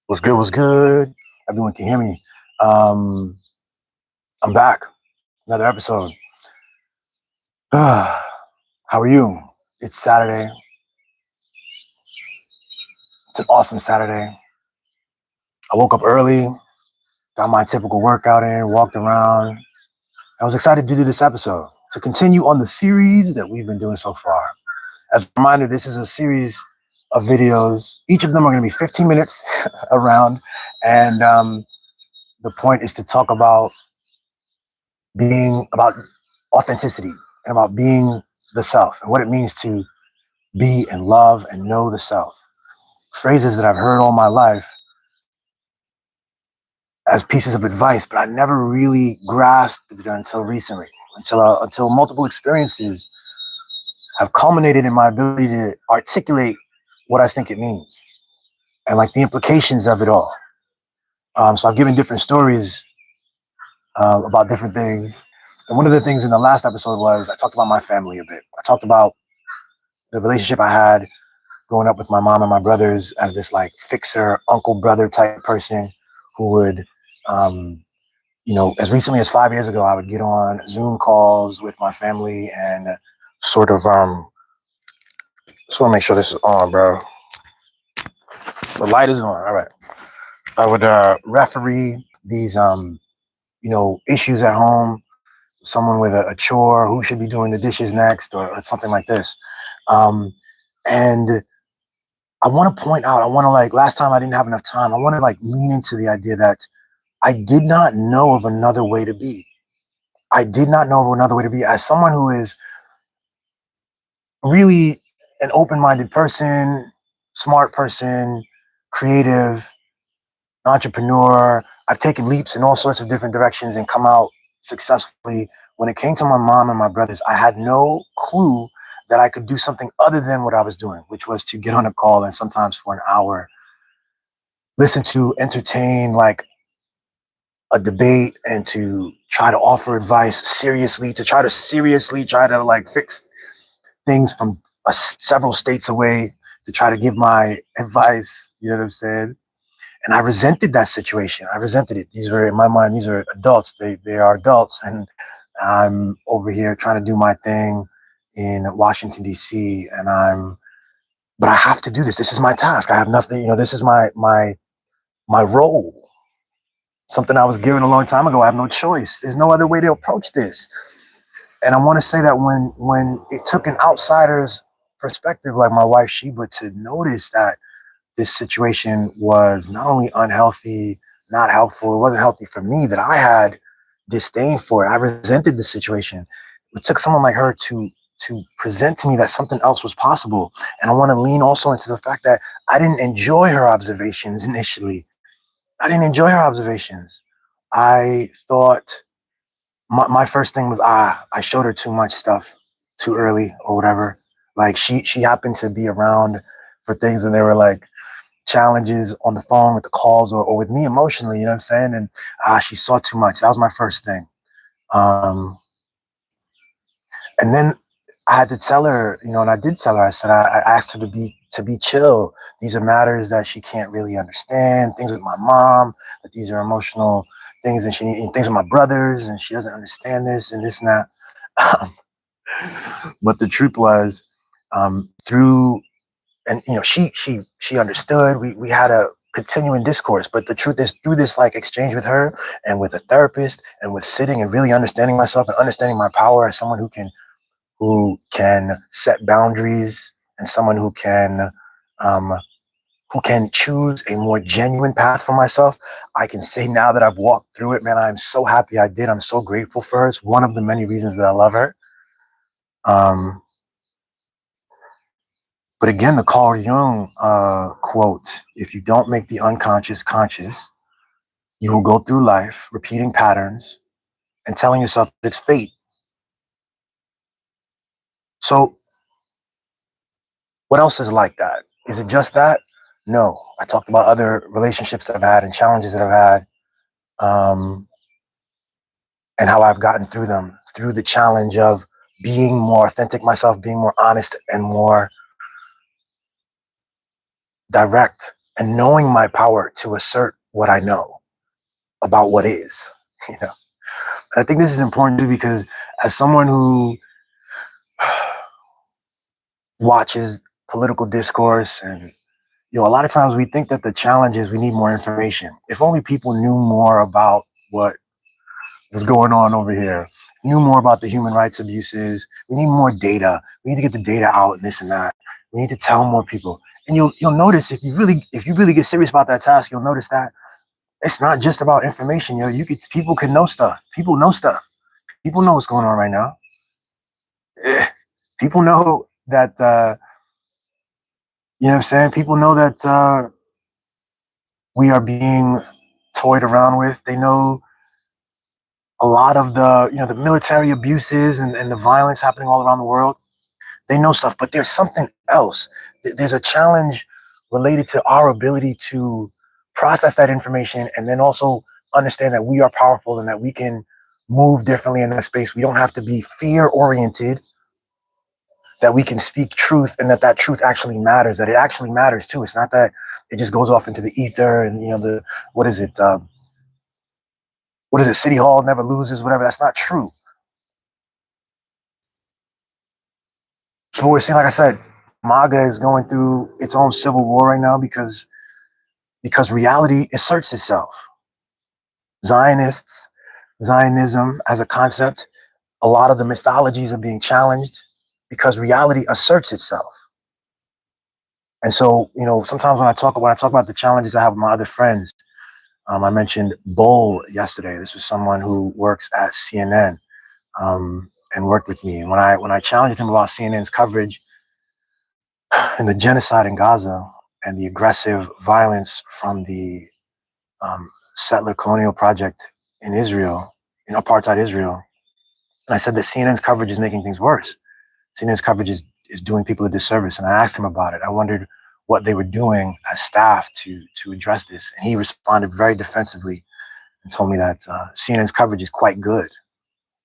What's good? What's good? Everyone can hear me. Um, I'm back. Another episode. How are you? It's Saturday. It's an awesome Saturday. I woke up early, got my typical workout in, walked around. I was excited to do this episode to continue on the series that we've been doing so far. As a reminder, this is a series of videos. Each of them are going to be 15 minutes around. And the point is to talk about authenticity and about being the self and what it means to be and love and know the self. Phrases that I've heard all my life as pieces of advice, but I never really grasped it until recently, until multiple experiences have culminated in my ability to articulate what I think it means and like the implications of it all. So I've given different stories about different things. And one of the things in the last episode was I talked about my family a bit. I talked about the relationship I had growing up with my mom and my brothers as this like fixer, uncle brother type person who would, um, as recently as 5 years ago, I would get on Zoom calls with my family and sort of, just want to make sure this is on, bro. The light is on. All right. I would referee these, issues at home. Someone with a chore, who should be doing the dishes next, or something like this. And I want to point out, I want to like, last time I didn't have enough time. I want to like lean into the idea that I did not know of another way to be. I did not know of another way to be. As someone who is really an open minded person, smart person, creative, entrepreneur, I've taken leaps in all sorts of different directions and come out successfully. When it came to my mom and my brothers, I had no clue that I could do something other than what I was doing, which was to get on a call and sometimes for an hour listen to, entertain like a debate and to try to offer advice seriously, to try to seriously try to like fix things from several states away, to try to give my advice. You know what I'm saying? And I resented that situation. I resented it. These were, in my mind, these are adults. They are adults, and I'm over here trying to do my thing in Washington D.C. But I have to do this. This is my task. I have nothing. This is my role. Something I was given a long time ago. I have no choice. There's no other way to approach this. And I want to say that when it took an outsider's perspective, like my wife Sheba, to notice that this situation was not only unhealthy, not helpful, it wasn't healthy for me, that I had disdain for it. I resented the situation. It took someone like her to present to me that something else was possible. And I want to lean also into the fact that I didn't enjoy her observations initially. I didn't enjoy her observations. I thought my first thing was I showed her too much stuff too early or whatever. Like she happened to be around for things when they were like challenges on the phone with the calls or with me emotionally, you know what I'm saying? And she saw too much. That was my first thing. Um, and then I had to tell her, and I did tell her, I said, I asked her to be chill. These are matters that she can't really understand, things with my mom, that these are emotional things and things with my brothers, and she doesn't understand this and this and that. But the truth was, through and she understood. We had a continuing discourse, but the truth is, through this like exchange with her and with a therapist and with sitting and really understanding myself and understanding my power as someone who can set boundaries and someone um who can choose a more genuine path for myself, I can say now that I've walked through it, man, I'm so happy I did. I'm so grateful for her. It's one of the many reasons that I love her. um But again, the Carl Jung quote, if you don't make the unconscious conscious, you will go through life repeating patterns and telling yourself that it's fate. So, what else is like that? Is it just that? No. I talked about other relationships that I've had and challenges that I've had, um, and how I've gotten through them through the challenge of being more authentic myself, being more honest and more direct. and knowing my power to assert what I know about what is. You know, and I think this is important too because as someone who watches political discourse and a lot of times we think that the challenge is we need more information. If only people knew more about what was going on over here, knew more about the human rights abuses. We need more data. We need to get the data out and this and that. We need to tell more people. And you'll notice if you really get serious about that task, you'll notice that it's not just about information. People can know stuff. People know stuff. People know what's going on right now. People know that you know what I'm saying? People know that we are being toyed around with. They know a lot of the military abuses and the violence happening all around the world. They know stuff, but there's something else. There's a challenge related to our ability to process that information and then also understand that we are powerful and that we can move differently in that space. We don't have to be fear oriented, that we can speak truth and that truth actually matters, that it actually matters too. It's not that it just goes off into the ether and, what is it? What is it? City Hall never loses, whatever. That's not true. So we're seeing, like I said, MAGA is going through its own civil war right now because reality asserts itself. Zionism as a concept, a lot of the mythologies are being challenged because reality asserts itself. And so, sometimes when I talk about the challenges I have with my other friends, I mentioned Bull yesterday. This was someone who works at CNN and worked with me. And when I challenged him about CNN's coverage and the genocide in Gaza and the aggressive violence from the settler colonial project in Israel, in apartheid Israel, and I said that CNN's coverage is making things worse. CNN's coverage is doing people a disservice. And I asked him about it. I wondered what they were doing as staff to address this. And he responded very defensively and told me that CNN's coverage is quite good,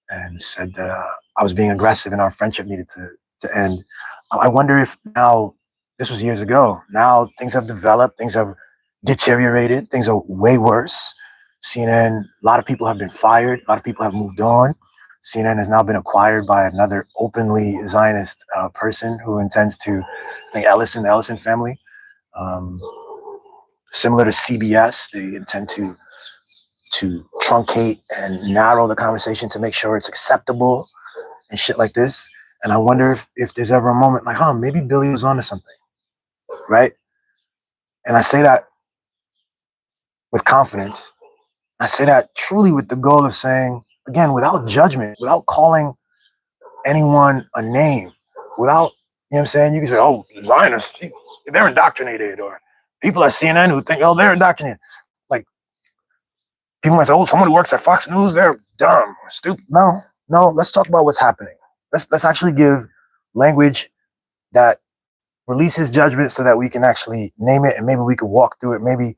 and said that I was being aggressive and our friendship needed to end. I wonder if now, this was years ago, now things have developed, things have deteriorated, things are way worse. CNN, a lot of people have been fired, a lot of people have moved on. CNN has now been acquired by another openly Zionist person who intends to, I think, the Ellison family. Similar to CBS, they intend to truncate and narrow the conversation to make sure it's acceptable and shit like this. And I wonder if there's ever a moment like, maybe Billy was onto something, right? And I say that with confidence. I say that truly with the goal of saying, again, without judgment, without calling anyone a name, without, you know what I'm saying? You can say, oh, Zionists, they're indoctrinated, or people at CNN who think, oh, they're indoctrinated. Like, people might say, oh, someone who works at Fox News, they're dumb, stupid. No, let's talk about what's happening. Let's actually give language that releases judgment so that we can actually name it and maybe we can walk through it. Maybe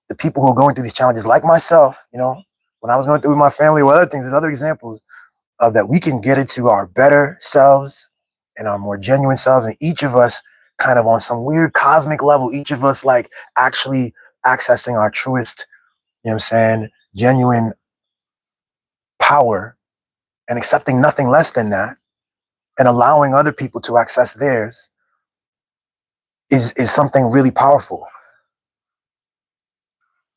the people who are going through these challenges, like myself, when I was going through with my family or other things, there's other examples of that we can get into our better selves and our more genuine selves. And each of us kind of on some weird cosmic level, each of us like actually accessing our truest, genuine power and accepting nothing less than that and allowing other people to access theirs is something really powerful.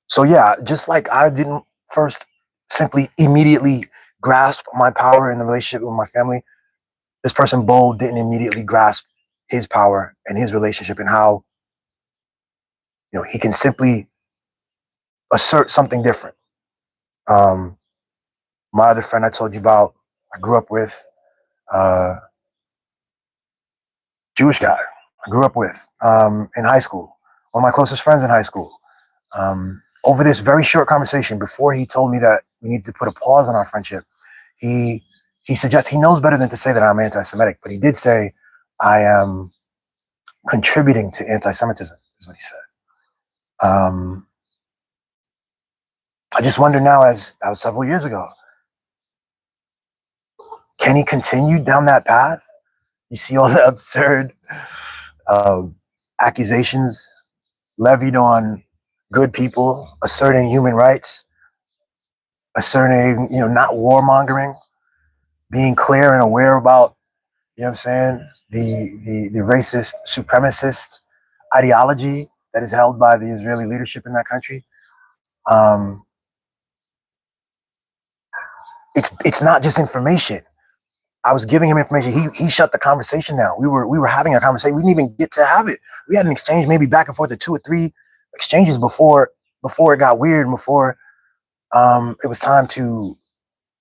So yeah, just like I didn't first simply immediately grasp my power in the relationship with my family, this person Bo didn't immediately grasp his power and his relationship and how he can simply assert something different. My other friend I told you about, I grew up with, Jewish guy I grew up with in high school, one of my closest friends in high school. Over this very short conversation, before he told me that we need to put a pause on our friendship, he suggests, he knows better than to say that I'm anti-Semitic, but he did say I am contributing to anti-Semitism, is what he said. I just wonder now, as that was several years ago, can he continue down that path? You see all the absurd accusations levied on good people, asserting human rights, asserting, not warmongering, being clear and aware about, what I'm saying, the racist, supremacist ideology that is held by the Israeli leadership in that country. Um, it's not just information. I was giving him information. He shut the conversation down. We were having a conversation. We didn't even get to have it. We had an exchange, maybe back and forth of 2 or 3 exchanges before it got weird, before it was time to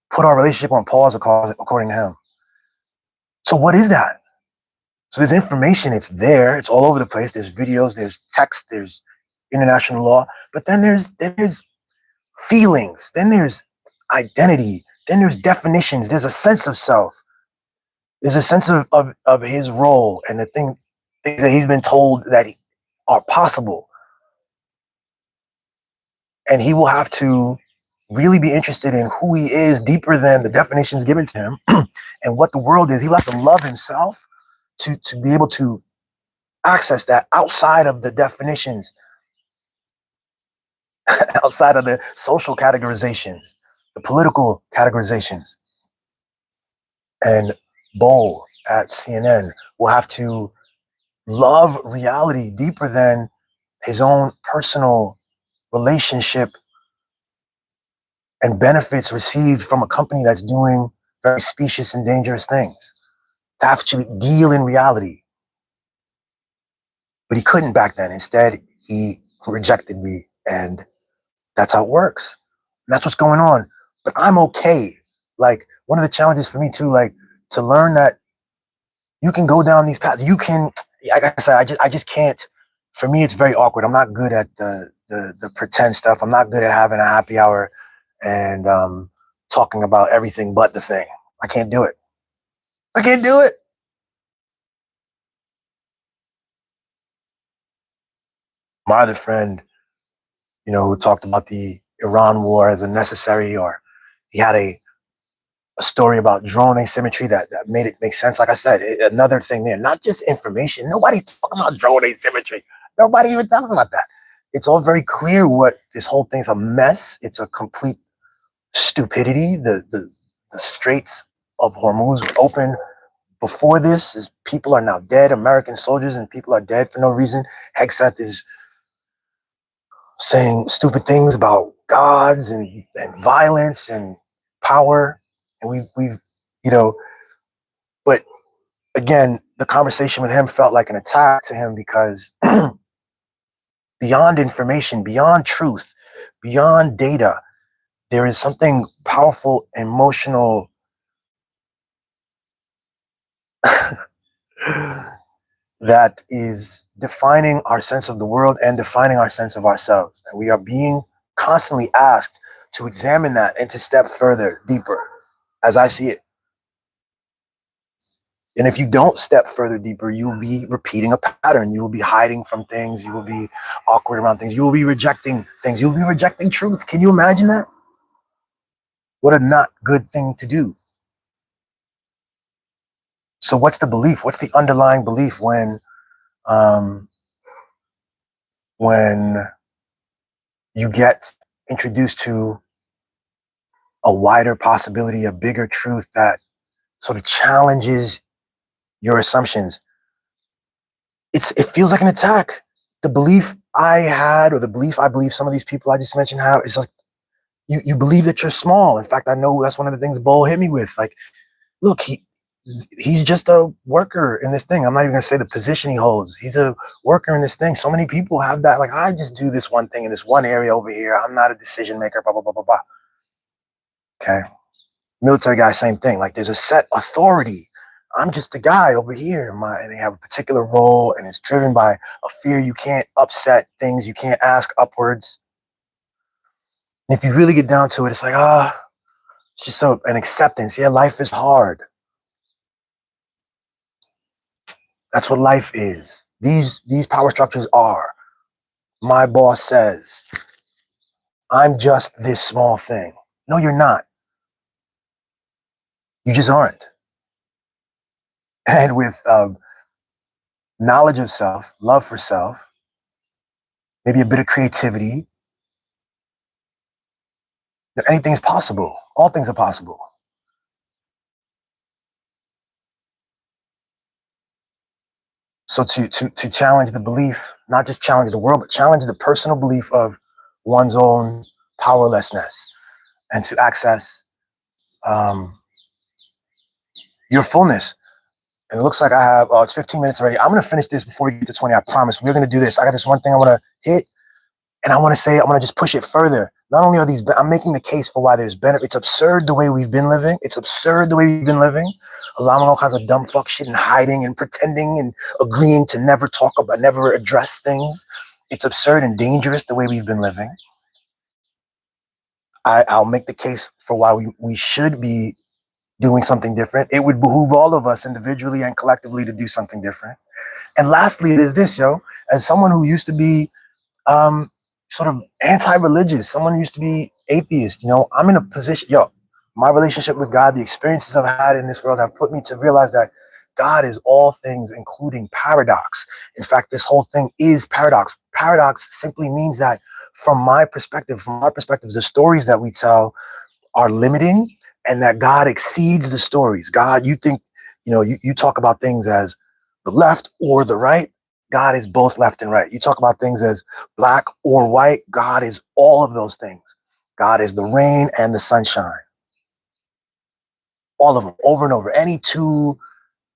put our relationship on pause, according to him. So what is that? So there's information. It's there. It's all over the place. There's videos. There's text. There's international law. But then there's feelings. Then there's identity. Then there's definitions. There's a sense of self. There's a sense of his role and the things that he's been told that are possible. And he will have to really be interested in who he is deeper than the definitions given to him and what the world is. He will have to love himself to be able to access that outside of the definitions, outside of the social categorizations, the political categorizations. And Bowl at CNN will have to love reality deeper than his own personal relationship and benefits received from a company that's doing very specious and dangerous things, to actually deal in reality. But he couldn't back then. Instead, he rejected me, and that's how it works. And that's what's going on. But I'm okay. Like, one of the challenges for me too, like, to learn that you can go down these paths. You can, like I said, I just can't. For me, it's very awkward. I'm not good at the pretend stuff. I'm not good at having a happy hour and talking about everything but the thing. I can't do it. I can't do it. My other friend, who talked about the Iran war as a necessary, or he had a story about drone asymmetry that made it make sense. Like I said, another thing there, not just information. Nobody's talking about drone asymmetry. Nobody even talks about that. It's all very clear what this whole thing's a mess. It's a complete stupidity. The straits of Hormuz were open before this. People are now dead. American soldiers and people are dead for no reason. Hegseth is saying stupid things about gods and violence and power. And we've you know, but again, the conversation with him felt like an attack to him because beyond information, beyond truth, beyond data, there is something powerful, emotional that is defining our sense of the world and defining our sense of ourselves. And we are being constantly asked to examine that and to step further, deeper, as I see it. And if you don't step further deeper, you will be repeating a pattern. You will be hiding from things. You will be awkward around things. You will be rejecting things. You will be rejecting truth. Can you imagine that? What a not good thing to do. So what's the belief? What's the underlying belief when you get introduced to a wider possibility, a bigger truth that sort of challenges your assumptions? It feels like an attack. The belief I had, or the belief I believe some of these people I just mentioned have, is like you believe that you're small. In fact, I know that's one of the things Bo hit me with. Like, look, he's just a worker in this thing. I'm not even gonna say the position he holds. He's a worker in this thing. So many people have that. Like, I just do this one thing in this one area over here. I'm not a decision maker. Blah blah blah blah blah. Okay, military guy, same thing. Like, there's a set authority. I'm just a guy over here. And they have a particular role, and it's driven by a fear. You can't upset things. You can't ask upwards. And if you really get down to it, it's like, it's just an acceptance. Yeah, life is hard. That's what life is. These power structures are. My boss says, I'm just this small thing. No, you're not. You just aren't. And with knowledge of self, love for self, maybe a bit of creativity. Anything's possible. All things are possible. So to challenge the belief, not just challenge the world, but challenge the personal belief of one's own powerlessness, and to access um, your fullness. And it looks like I have, it's 15 minutes already. I'm going to finish this before we get to 20. I promise. We're going to do this. I got this one thing I want to hit, and I want to say, I want to just push it further. Not only are these, I'm making the case for why there's benefit. It's absurd the way we've been living. It's absurd the way we've been living, allowing all kinds of dumb fuck shit and hiding and pretending and agreeing to never talk about, never address things. It's absurd and dangerous the way we've been living. I'll make the case for why we should be doing something different. It would behoove all of us individually and collectively to do something different. And lastly, there's this, yo, as someone who used to be sort of anti-religious, someone who used to be atheist, I'm in a position, my relationship with God, the experiences I've had in this world have put me to realize that God is all things, including paradox. In fact, this whole thing is paradox. Paradox simply means that from our perspective, the stories that we tell are limiting, and that God exceeds the stories. God, you think, you talk about things as the left or the right. God is both left and right. You talk about things as black or white. God is all of those things. God is the rain and the sunshine. All of them, over and over. Any two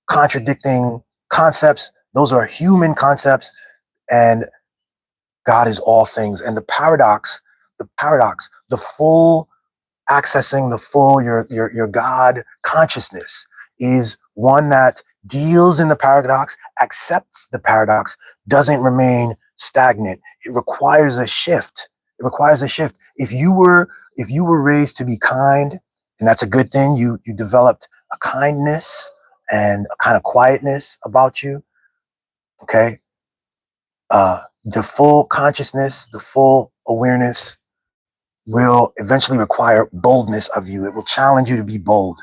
contradicting concepts, those are human concepts, and God is all things. And the paradox, the full accessing the full your God consciousness is one that deals in the paradox, accepts the paradox, doesn't remain stagnant. It requires a shift. If you were raised to be kind, and that's a good thing, you developed a kindness and a kind of quietness about you. Okay. The full consciousness, the full awareness will eventually require boldness of you. It will challenge you to be bold.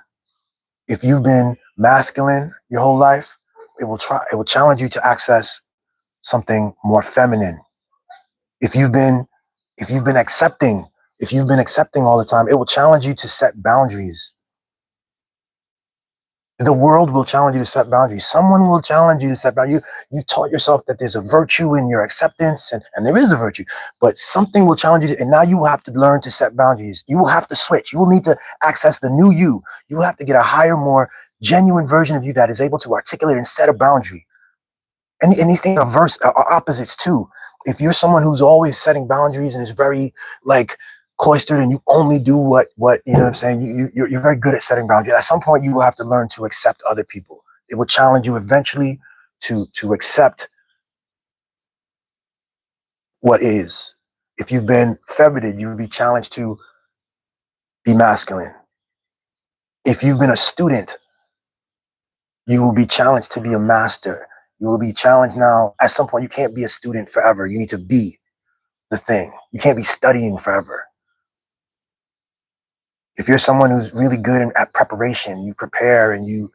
If you've been masculine your whole life, it will challenge you to access something more feminine. If you've been accepting, all the time, it will challenge you to set boundaries. The world will challenge you to set boundaries. Someone will challenge you to set boundaries. You taught yourself that there's a virtue in your acceptance, and there is a virtue, but something will challenge you, and now you will have to learn to set boundaries. You will have to switch. You will need to access the new you. You will have to get a higher, more genuine version of you that is able to articulate and set a boundary. And these things are opposites too. If you're someone who's always setting boundaries and is very like cloistered, and you only do what you know what I'm saying, you're very good at setting boundaries. At some point you will have to learn to accept other people. It will challenge you eventually to accept what is. If you've been feminine, you will be challenged to be masculine. If you've been a student, you will be challenged to be a master. You will be challenged now. At some point, you can't be a student forever. You need to be the thing. You can't be studying forever. If you're someone who's really good at preparation, you prepare and you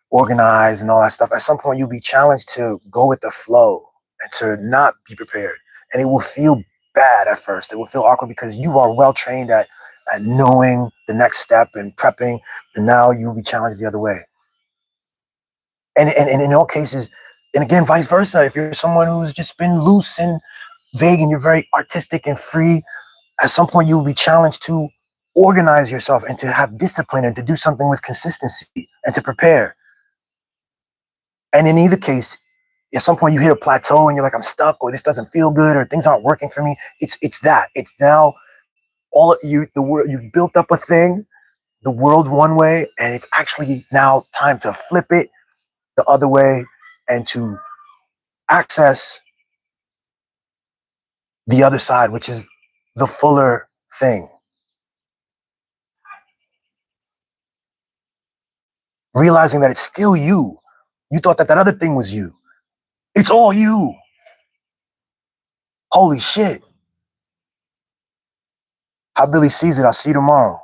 organize and all that stuff, at some point you'll be challenged to go with the flow and to not be prepared. And it will feel bad at first. It will feel awkward because you are well trained at knowing the next step and prepping, and now you'll be challenged the other way. And in all cases, and again, vice versa, if you're someone who's just been loose and vague and you're very artistic and free, at some point you will be challenged to organize yourself and to have discipline and to do something with consistency and to prepare. And in either case, at some point you hit a plateau and you're like, I'm stuck, or this doesn't feel good, or things aren't working for me. It's that. It's now all of you, the world, you've built up a thing, the world one way, and it's actually now time to flip it the other way and to access the other side, which is the fuller thing. Realizing that it's still you. You thought that other thing was you. It's all you. Holy shit. How Billy sees it, I'll see you tomorrow.